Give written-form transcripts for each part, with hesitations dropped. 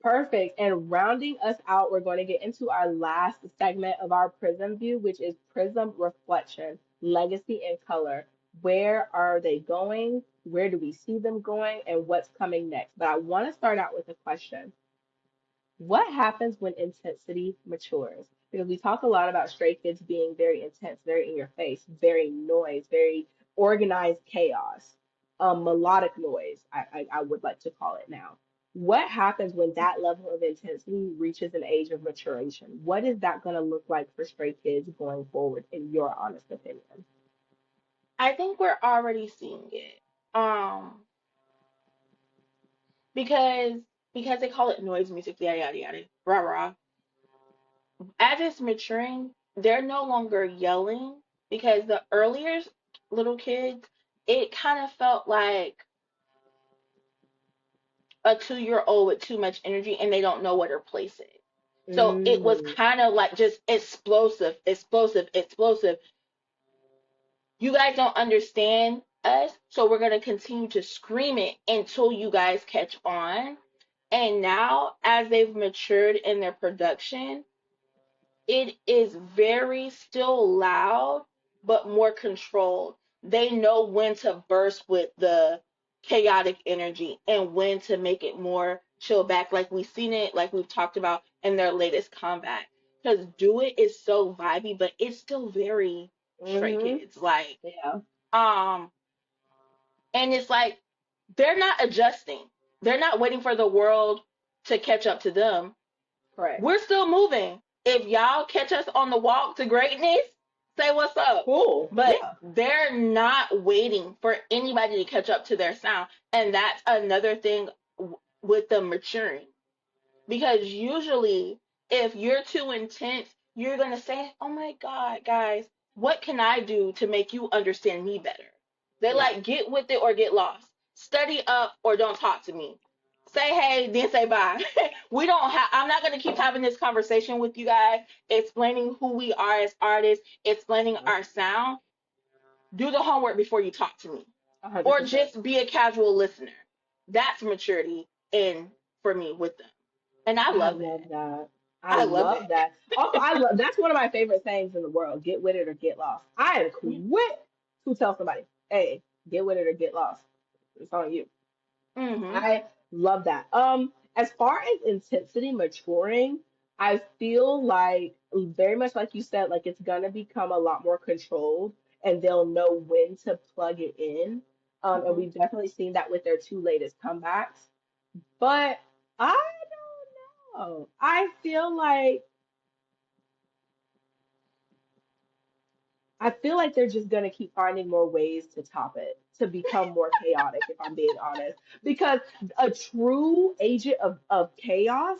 Perfect. And rounding us out, we're going to get into our last segment of our Prism View, which is Prism Reflection, Legacy and Color. Where are they going? Where do we see them going? And what's coming next? But I want to start out with a question. What happens when intensity matures? Because we talk a lot about Stray Kids being very intense, very in your face, very noise, very organized chaos, melodic noise, I would like to call it now. What happens when that level of intensity reaches an age of maturation? What is that going to look like for Stray Kids going forward, in your honest opinion? I think we're already seeing it. Um, because because they call it noise music, yada yada yada, rah rah. As it's maturing, they're no longer yelling because the earlier little kids, it kind of felt like a 2 year old with too much energy and they don't know what her place is. So it was Mm, kind of like just explosive, explosive, explosive. You guys don't understand us, so we're going to continue to scream it until you guys catch on. And now, as they've matured in their production, it is very still loud, but more controlled. They know when to burst with the chaotic energy and when to make it more chill back, like we've seen it, like we've talked about in their latest comeback. Because Do It is so vibey, but it's still very Stray mm-hmm. Kids. Like, Yeah, um, and it's like they're not adjusting. They're not waiting for the world to catch up to them. correct. We're still moving. If y'all catch us on the walk to greatness, say what's up. Cool. But Yeah. they're not waiting for anybody to catch up to their sound. And that's another thing with the maturing. Because usually, if you're too intense, you're going to say, oh my God, guys, what can I do to make you understand me better? They Yeah. like, get with it or get lost. Study up or don't talk to me. Say hey, then say bye. We don't have, I'm not going to keep having this conversation with you guys, explaining who we are as artists, explaining Yeah. our sound. Do the homework before you talk to me. Or 100%. just be a casual listener. That's maturity in for me with them. And I I love love it. that. I I love love it. that. Also, I love that's one of my favorite sayings in the world. Get with it or get lost. I am quick to tell somebody, hey, get with it or get lost. It's on you. Mm-hmm. I love that. As far as intensity maturing, I feel like very much like you said, like it's gonna become a lot more controlled and they'll know when to plug it in. And Mm-hmm. we've definitely seen that with their two latest comebacks. But I don't know. I feel like they're just gonna keep finding more ways to top it, to become more chaotic, if I'm being honest. Because a true agent of chaos,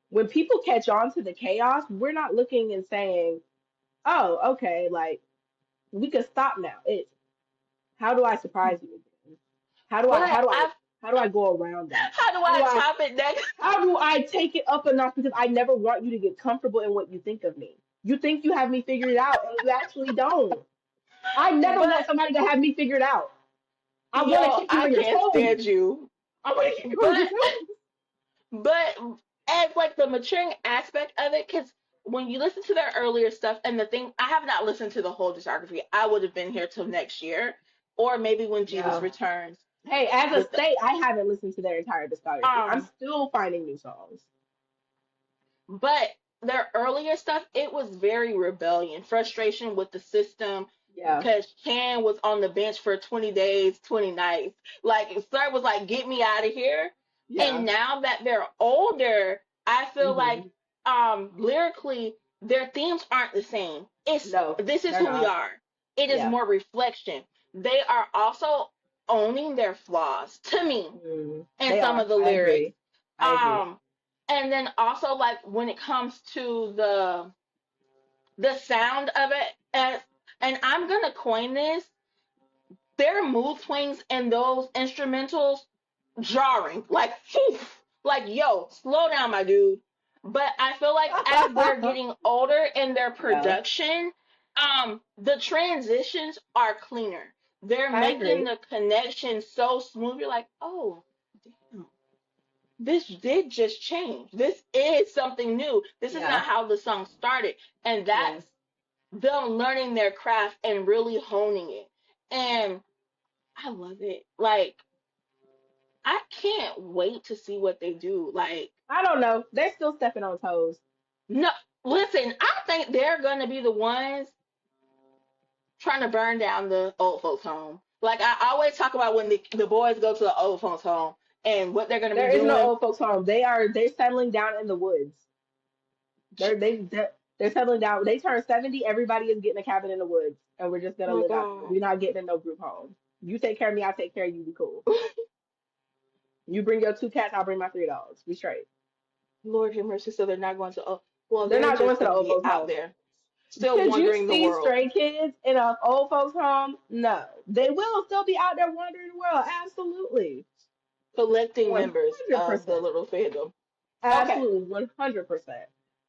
when people catch on to the chaos, we're not looking and saying, oh, okay, like we can stop now. It's how do I surprise you again? How do I how But do I I, how do I go around that? how do How do I I top it next? How do I take it up a notch? Because I never want you to get comfortable in what you think of me. You think you have me figured out, and you actually don't. I never want But somebody to have me figured out. I want to yo, keep you I on your can't toes. stand you. I want to keep you on your But toes. but as like the maturing aspect of it, because when you listen to their earlier stuff, and the thing, I have not listened to the whole discography. I would have been here till next year, or maybe when Jesus Yeah. returns Hey, as a with the state, I haven't listened to their entire discography. I'm um. still finding new songs. But their earlier stuff, it was very rebellion, frustration with the system, Yeah. because Chan was on the bench for 20 days, 20 nights. Like, Sir was like, get me out of here. And Yeah. now that they're older, I feel like Hmm. lyrically, their themes aren't the same. It's No, this is they're who we not. are. It is Yeah. more reflection. They are also owning their flaws to me in They some of are. the I lyrics. agree. I agree. Um, and then also like when it comes to the sound of it, and I'm gonna coin this, their mood swings and those instrumentals jarring, like like yo, slow down, my dude. But I feel like as they're getting older in their Yeah. production, the transitions are cleaner. They're I making agree. the connection so smooth. You're like, oh, damn. this did just change. This is something new. This is not Yeah, how the song started. And yeah. that's them learning their craft and really honing it. And I love it. Like, I can't wait to see what they do. Like, I don't know. They're still stepping on toes. no, listen, I think they're going to be the ones trying to burn down the old folks' home. Like, I always talk about when the boys go to the old folks' home and what they're going to be There is no doing. old folks home. They're settling down in the woods. They're settling down. They turn 70. Everybody is getting a cabin in the woods, and we're just gonna My live out there. God. We're not getting in no group home. You take care of me, I take care of you. We cool. You bring your two cats, I'll bring my three dogs. We straight. Lord have mercy. So they're not going to, oh, well, They're they're not going just to the going to old be folks out home. there still Could you wandering the see world. stray kids in an old folks home? No, they will still be out there wandering the world. Absolutely, Collecting one members hundred of the percent. little fandom. Okay. Absolutely, 100%.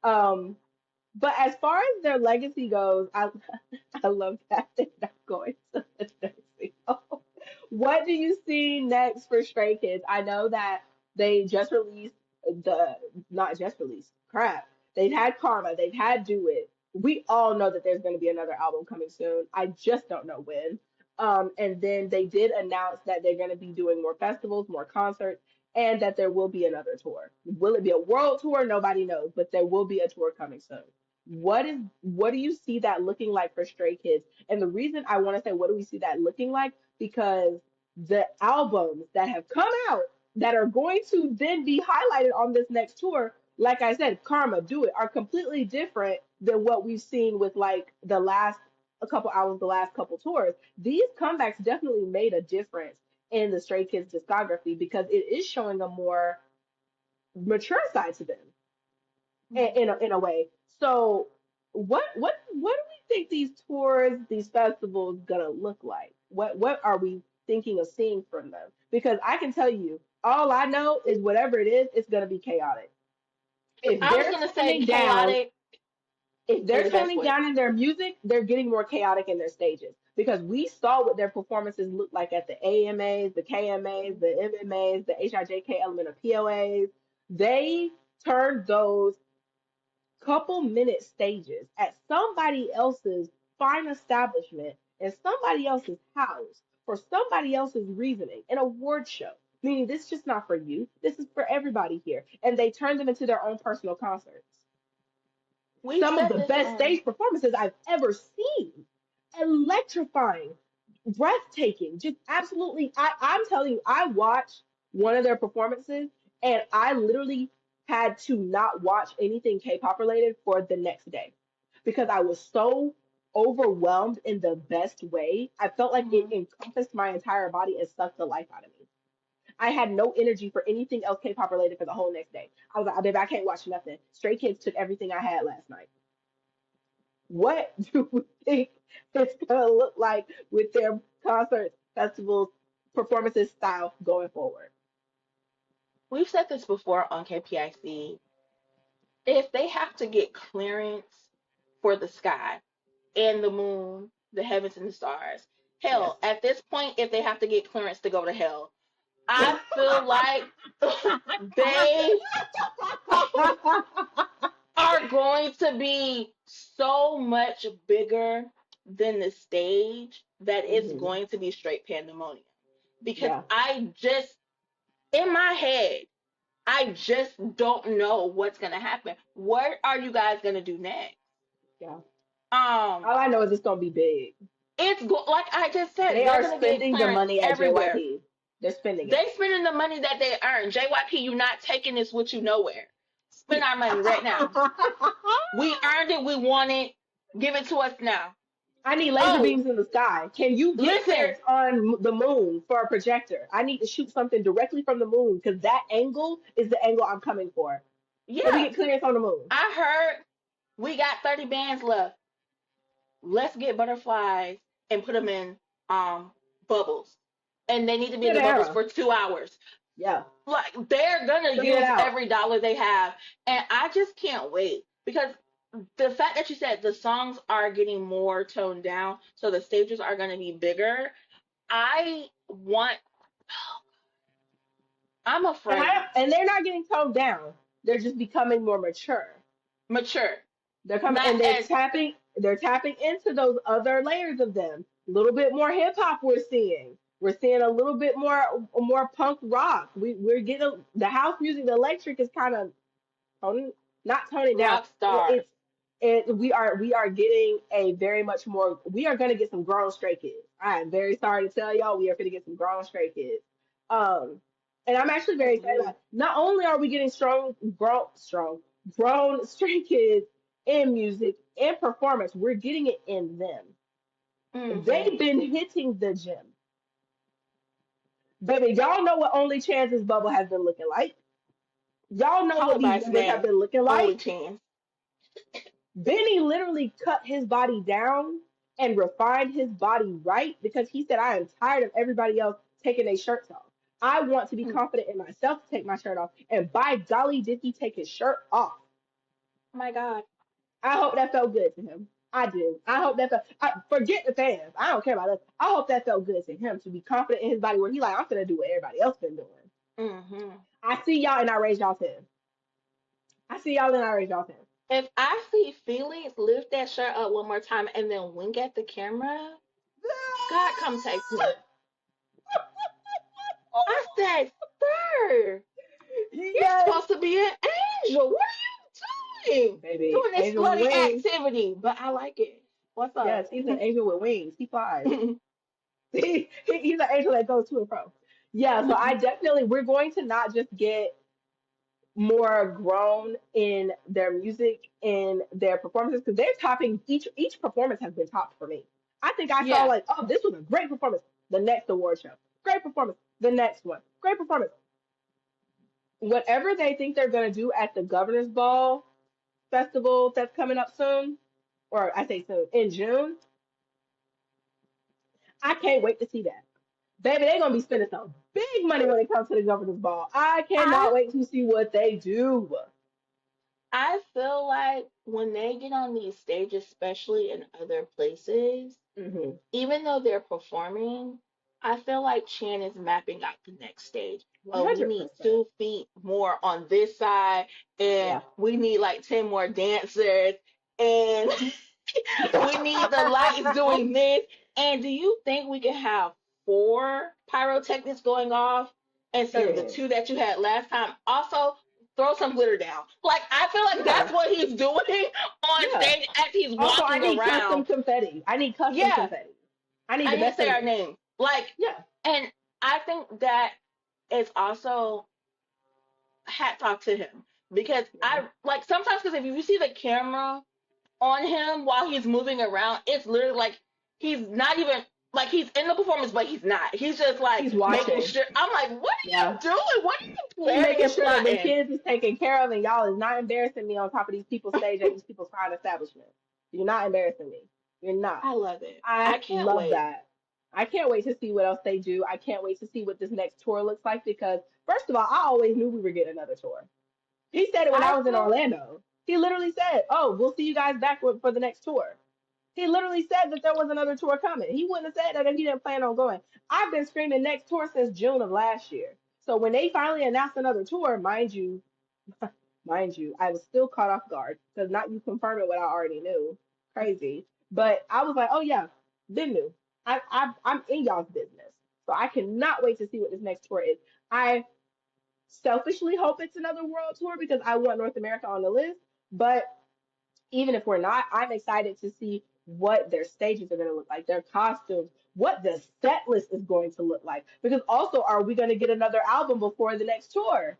Um, but as far as their legacy goes, I love that they're not going to the nursing home. What do you see next for Stray Kids? I know that they just released the not just released crap. They've had Karma, they've had Do It. We all know that there's going to be another album coming soon. I just don't know when. And then they did announce that they're going to be doing more festivals, more concerts, and that there will be another tour. Will it be a world tour? Nobody knows, but there will be a tour coming soon. What do you see that looking like for Stray Kids? And the reason I want to say what do we see that looking like because the albums that have come out that are going to then be highlighted on this next tour, like I said, Karma, Do It, are completely different than what we've seen with like the last a couple albums, the last couple tours. These comebacks definitely made a difference in the Stray Kids discography because it is showing a more mature side to them in a way. So what do we think these tours, these festivals gonna look like? What are we thinking of seeing from them? Because I can tell you, all I know is whatever it is, it's gonna be chaotic. If I was they're going to say toning down, chaotic if in they're the best toning way. down in their music, they're getting more chaotic in their stages. Because we saw what their performances looked like at the AMAs, the KMAs, the MMAs, the HIJK element of POAs. They turned those couple minute stages at somebody else's fine establishment in somebody else's house for somebody else's reasoning, an award show. Meaning this is just not for you. This is for everybody here. And they turned them into their own personal concerts. We Some of said the this best on. stage performances I've ever seen. Electrifying, breathtaking, just absolutely. I'm telling you, I watched one of their performances and I literally had to not watch anything K-pop related for the next day because I was so overwhelmed in the best way. I felt like it Mhm. encompassed my entire body and sucked the life out of me. I had no energy for anything else K-pop related for the whole next day. I was like, baby, I can't watch nothing. Stray Kids took everything I had last night. What do we think it's going to look like with their concerts, festivals, performances style going forward? We've said this before on KPIC. If they have to get clearance for the sky and the moon, the heavens and the stars, Yes. hell, at this point, if they have to get clearance to go to hell, I feel like they are going to be so much bigger than the stage that it's Hmm. going to be straight pandemonium. Because Yeah, I just, in my head, I just don't know what's going to happen. What are you guys going to do next? yeah. Um, All I know is it's going to be big. like I just said, They they're are going to get spending the clearance money at everywhere. JYP. They're spending They it. spending the money that they earn. JYP, you not taking this with you nowhere. Spend our money right now. We earned it. We want it. Give it to us now. I need laser Oh, beams in the sky. Can you get listen. clearance on the moon for a projector? I need to shoot something directly from the moon because that angle is the angle I'm coming for. Can we Yeah, get clearance on the moon? I heard we got 30 bands left. Let's get butterflies and put them in bubbles. And they need to be in Good the bubbles era. for 2 hours. Yeah. Like they're gonna Figure it use out. every dollar they have. And I just can't wait. Because the fact that you said the songs are getting more toned down, so the stages are gonna be bigger. I want I'm And afraid. and they're not getting toned down. They're just becoming more mature. Mature. They're coming Not and as they're tapping into those other layers of them. A little bit more hip hop we're seeing. We're seeing a little bit more punk rock. We're getting the house music, the electric is kind of tone, not toning down. rock star. We are getting a very much more. We are going to get some grown stray kids. I am very sorry to tell y'all, we are going to get some grown stray kids. Um, and I'm actually very That's excited rude. about. Not only are we getting grown stray kids in music and performance, we're getting it in them. They've Hmm. been hitting the gym, baby. Y'all know what Only Chance's bubble has been looking like. Y'all know Call what it by these its members have name. been looking Only like. chance. Benny literally cut his body down and refined his body right because he said, I am tired of everybody else taking their shirts off. I want to be Mm. confident in myself to take my shirt off. And by golly, did he take his shirt off? Oh my God. I hope that felt good to him. I do. I hope that forget the fans. I don't care about us. I hope that felt good to him to be confident in his body where he like, I'm gonna do what everybody else been doing. Hmm. I see y'all and I raise y'all's hand. I see y'all and I raise y'all's hand. If I see Felix lift that shirt up one more time and then wink at the camera, God, come take me. I said, sir, you're Yes, supposed to be an angel. What are you doing? baby. Doing this Angel with slutty wings. activity, but I like it. What's Yes, up? he's an angel with wings. He flies. He's an angel that goes to and fro. Yeah, so I definitely we're going to not just get more grown in their music in their performances because they're topping each performance has been topped for me. I think I saw Yeah, like, oh, this was a great performance. The next award show, great performance. The next one, great performance. Whatever they think they're gonna do at the Governor's Ball festival that's coming up soon, or I say soon in June, I can't wait to see that. Baby, they're gonna be spending some big money when it comes to the governor's ball. I cannot I wait to see what they do. I feel like when they get on these stages, especially in other places, Hmm. even though they're performing, I feel like Chan is mapping out the next stage. One Oh, we hundred need percent. 2 feet more on this side, and Yeah. we need like 10 more dancers, and we need the lights doing this. And do you think we can have 4 pyrotechnics going off instead of the Period. 2 that you had last time? Also, throw some glitter down. Like, I feel like that's Yeah. what he's doing on Yeah. stage as he's Also, I walking need custom around. confetti. I need custom Yeah, confetti. I need I the need to best say of our it. name. Like, Yeah. and I think that it's also hats off to him because Yeah. I like sometimes because if you see the camera on him while he's moving around, it's literally like he's not even like he's in the performance, but he's not. He's just like He's making watching. sure. I'm like, what are you Yeah. doing? What are you He planning making and sure that them plotting? kids is taken care of and y'all is not embarrassing me on top of these people's stage at these people's fine establishment. You're not embarrassing me. You're not. I love it. I I can't love wait. that. I can't wait to see what else they do. I can't wait to see what this next tour looks like because, first of all, I always knew we were getting another tour. He said it when I I was in feel Orlando. He literally said, "Oh, we'll see you guys back for the next tour." He literally said that there was another tour coming. He wouldn't have said that if he didn't plan on going. I've been screaming next tour since June of last year. So when they finally announced another tour, mind you, I was still caught off guard because not you confirming what I already knew. Crazy. But I was like, oh yeah, been new. I'm in y'all's business. So I cannot wait to see what this next tour is. I selfishly hope it's another world tour because I want North America on the list. But even if we're not, I'm excited to see what their stages are going to look like, their costumes, what the set list is going to look like. Because also, are we going to get another album before the next tour?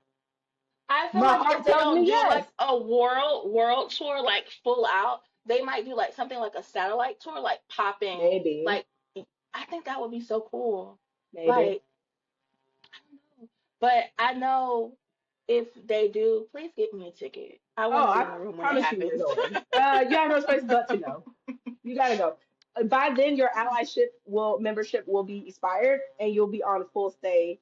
I feel My like if heart they tells don't me do like yes. a world tour like full out, they might do like something like a satellite tour, like popping. Maybe, Like I think that would be so cool. maybe. Like I don't know, but I know if they do, please get me a ticket. I want Oh, to be in I the room when it promise you you're happens. going. You have no choice but to go. You gotta go. By then, your allyship will membership will be expired, and you'll be on full stay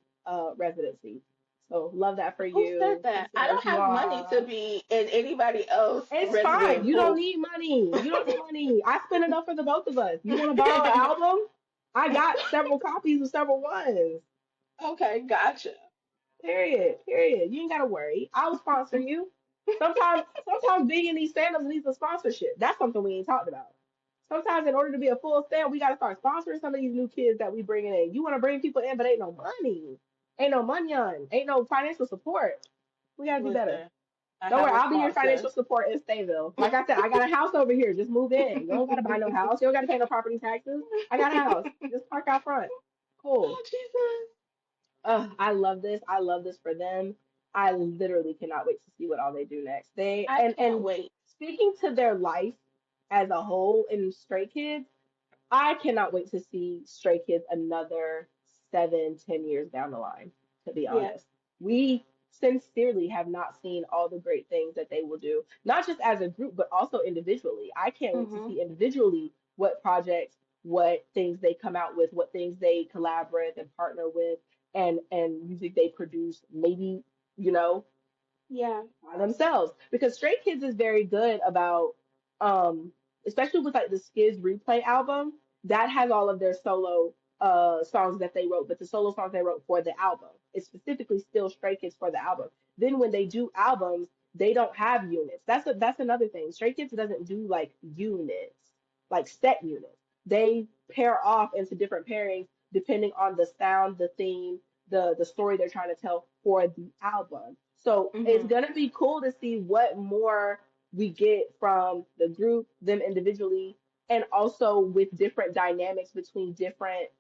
residency. So love that for Who said you. that? I don't Congrats, have money to moi. be in anybody else It's fine. resident You don't pool. need money. You don't need money. I spent enough for the both of us. You want to borrow an album? I got several copies of several ones. Okay, gotcha. Period. Period. You ain't gotta worry. I will sponsor you. Sometimes being in these fandoms needs a sponsorship. That's something we ain't talked about. Sometimes in order to be a full stand, we gotta start sponsoring some of these new kids that we bringing in. You wanna bring people in, but ain't no money. Ain't no money on. Ain't no financial support. We gotta do better. Listen, I Don't worry, have a I'll be your sponsor. financial support in Stayville. Like I said, I got a house over here. Just move in. You don't gotta buy no house. You don't gotta pay no property taxes. I got a house. Just park out front. Cool. Oh Jesus. I love this. I love this for them. I literally cannot wait to see what all they do next. They I can't and wait. speaking to their life as a whole in Stray Kids, I cannot wait to see Stray Kids another 7, 10 years down the line, to be Yeah. honest. We sincerely have not seen all the great things that they will do, not just as a group, but also individually. I can't wait to Mhm. see individually what projects, what things they come out with, what things they collaborate and partner with, and music they produce, maybe, you know, Yeah. by themselves because Stray Kids is very good about um especially with like the Skids replay album that has all of their solo songs that they wrote, but the solo songs they wrote for the album, it's specifically still Stray Kids for the album. Then when they do albums, they don't have units. That's another thing. Stray Kids doesn't do like units, like set units. They pair off into different pairings depending on the sound, the theme, the story they're trying to tell for the album. So it's Mhm. gonna be cool to see what more we get from the group, them individually, and also with different dynamics between different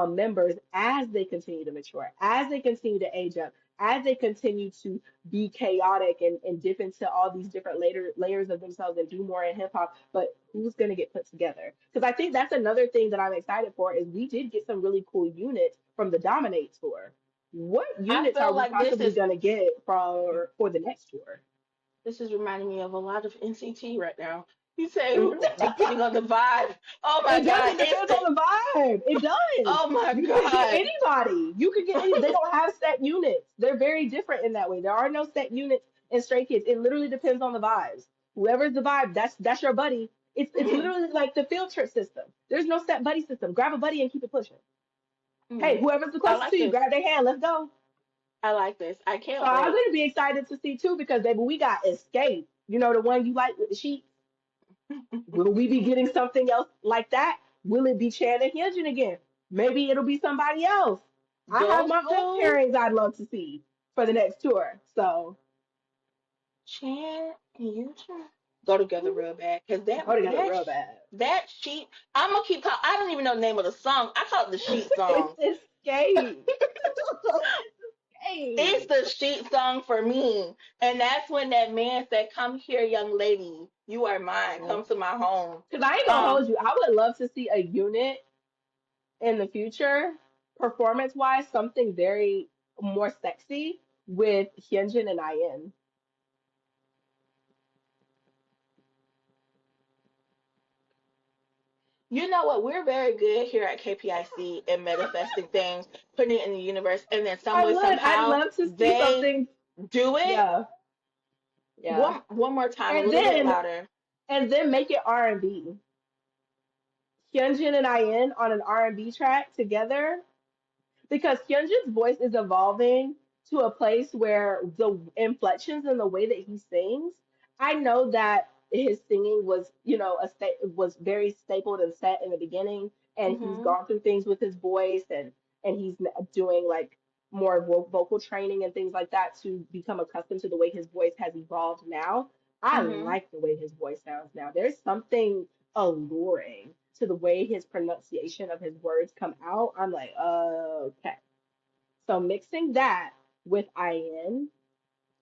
members as they continue to mature, as they continue to age up, as they continue to be chaotic and dip into all these different later layers of themselves and do more in hip hop. But who's gonna get put together? Because I think that's another thing that I'm excited for is we did get some really cool units from the Dominate tour. What I units are feel we like possibly gonna get for the next tour? this is reminding me of a lot of NCT right now. You say Mhm. depending on the vibe. Oh my It does. God, It it's depends the. on the vibe. It does. Oh my You could get God, anybody. You could get any. They don't have set units. They're very different in that way. There are no set units in Stray Kids. It literally depends on the vibes. Whoever's the vibe, that's your buddy. It's mm, literally like the field trip system. There's no set buddy system. Grab a buddy and keep it pushing. Hey, mm. whoever's the I closest to like you, this. grab their hand. Let's go. I like this. I So can't I'm wait. gonna be excited to see too because baby, we got Escape. You know the one you like with the sheep. Will we be getting something else like that? Will it be Chan and Hyunjin again? Maybe it'll be somebody else. I have Those my own two, pairings I'd love to see for the next tour. So Chan and Yucha, go together real bad. Cause go together real bad. that sheet, I'm gonna keep call. I don't even know the name of the song. I call it the sheet song. It's Escape. It's Escape. the sheet song for me. And that's when that man said, "Come here, young lady. You are mine. Come to my home." Because I ain't gonna hold Um, you. I would love to see a unit in the future, performance wise, something very more sexy with Hyunjin and IN. you know what? We're very good here at KPIC in manifesting things, putting it in the universe, and then some I way, would. I'd somehow, love to see they something. do it. Yeah, yeah. One more time, a And little bit then louder. make it R&B. Hyunjin and IN on an R&B track together because Hyunjin's voice is evolving to a place where the inflections and the way that he sings, I know that his singing was, was very stapled and set in the beginning, and he's Mhm. gone through things with his voice, and he's doing like more vocal training and things like that to become accustomed to the way his voice has evolved now. I Mhm. like the way his voice sounds now. There's something alluring to the way his pronunciation of his words come out. I'm like, okay. So mixing that with IN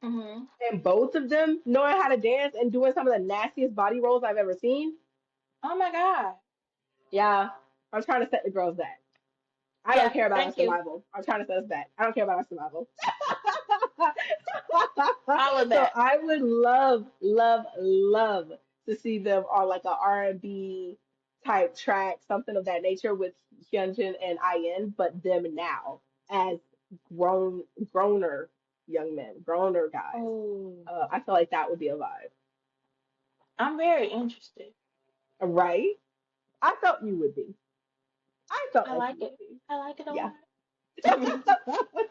Mhm. and both of them knowing how to dance and doing some of the nastiest body rolls I've ever seen. Oh my God. Yeah, I'm trying to set the girls back. I don't Yeah. care about our Thank you. survival. I'm trying to set us back. I don't care about our survival. All of So that. I would love, love, love to see them on like a R&B type track, something of that nature with Hyunjin and IN, but them now as growner young men, growner guys. Oh, I feel like that would be a vibe, I'm very interested. right? I felt you would be. I felt I like you like would it. be. I like it a Yeah. lot.